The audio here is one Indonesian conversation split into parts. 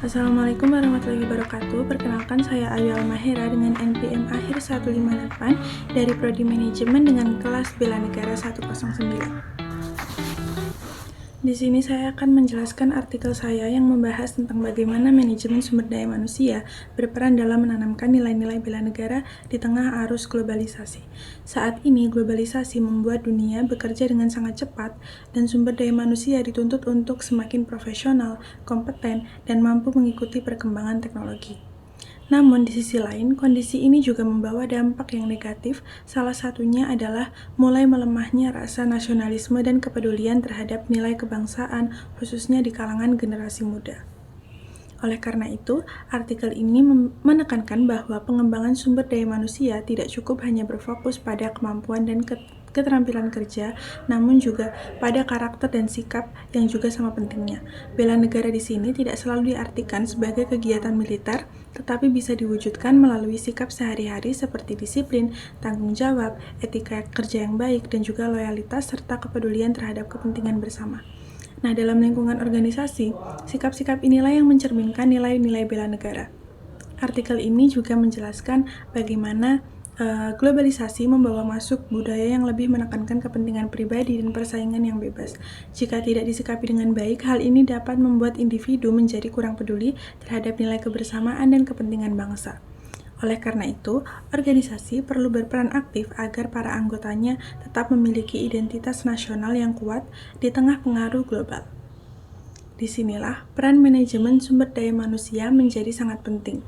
Assalamualaikum warahmatullahi wabarakatuh. Perkenalkan, saya Ayu Almahera dengan NPM akhir 158 dari Prodi Manajemen dengan kelas Bela Negara 109. Di sini saya akan menjelaskan artikel saya yang membahas tentang bagaimana manajemen sumber daya manusia berperan dalam menanamkan nilai-nilai bela negara di tengah arus globalisasi. Saat ini, globalisasi membuat dunia bekerja dengan sangat cepat dan sumber daya manusia dituntut untuk semakin profesional, kompeten, dan mampu mengikuti perkembangan teknologi. Namun, di sisi lain, kondisi ini juga membawa dampak yang negatif, salah satunya adalah mulai melemahnya rasa nasionalisme dan kepedulian terhadap nilai kebangsaan, khususnya di kalangan generasi muda. Oleh karena itu, artikel ini menekankan bahwa pengembangan sumber daya manusia tidak cukup hanya berfokus pada kemampuan dan keterampilan kerja, namun juga pada karakter dan sikap yang juga sama pentingnya. Bela negara di sini tidak selalu diartikan sebagai kegiatan militer, tetapi bisa diwujudkan melalui sikap sehari-hari seperti disiplin, tanggung jawab, etika kerja yang baik, dan juga loyalitas serta kepedulian terhadap kepentingan bersama. Nah, dalam lingkungan organisasi, sikap-sikap inilah yang mencerminkan nilai-nilai bela negara. Artikel ini juga menjelaskan bagaimana globalisasi membawa masuk budaya yang lebih menekankan kepentingan pribadi dan persaingan yang bebas. Jika tidak disikapi dengan baik, hal ini dapat membuat individu menjadi kurang peduli terhadap nilai kebersamaan dan kepentingan bangsa. Oleh karena itu, organisasi perlu berperan aktif agar para anggotanya tetap memiliki identitas nasional yang kuat di tengah pengaruh global. Disinilah peran manajemen sumber daya manusia menjadi sangat penting.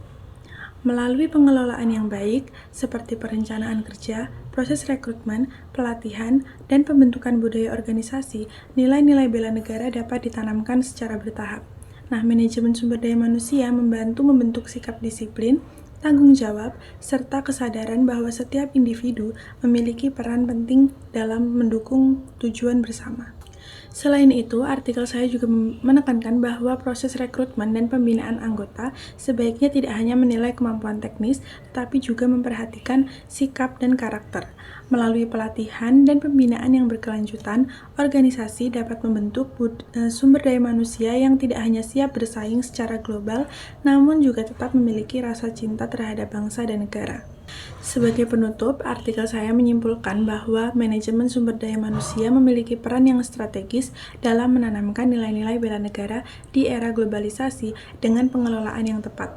Melalui pengelolaan yang baik, seperti perencanaan kerja, proses rekrutmen, pelatihan, dan pembentukan budaya organisasi, nilai-nilai bela negara dapat ditanamkan secara bertahap. Nah, manajemen sumber daya manusia membantu membentuk sikap disiplin, tanggung jawab, serta kesadaran bahwa setiap individu memiliki peran penting dalam mendukung tujuan bersama. Selain itu, artikel saya juga menekankan bahwa proses rekrutmen dan pembinaan anggota sebaiknya tidak hanya menilai kemampuan teknis, tetapi juga memperhatikan sikap dan karakter. Melalui pelatihan dan pembinaan yang berkelanjutan, organisasi dapat membentuk sumber daya manusia yang tidak hanya siap bersaing secara global, namun juga tetap memiliki rasa cinta terhadap bangsa dan negara. Sebagai penutup, artikel saya menyimpulkan bahwa manajemen sumber daya manusia memiliki peran yang strategis dalam menanamkan nilai-nilai bela negara di era globalisasi dengan pengelolaan yang tepat.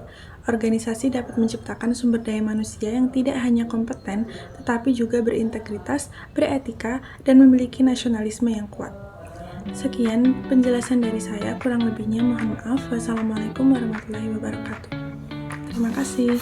Organisasi dapat menciptakan sumber daya manusia yang tidak hanya kompeten, tetapi juga berintegritas, beretika, dan memiliki nasionalisme yang kuat. Sekian penjelasan dari saya, kurang lebihnya mohon maaf. Wassalamualaikum warahmatullahi wabarakatuh. Terima kasih.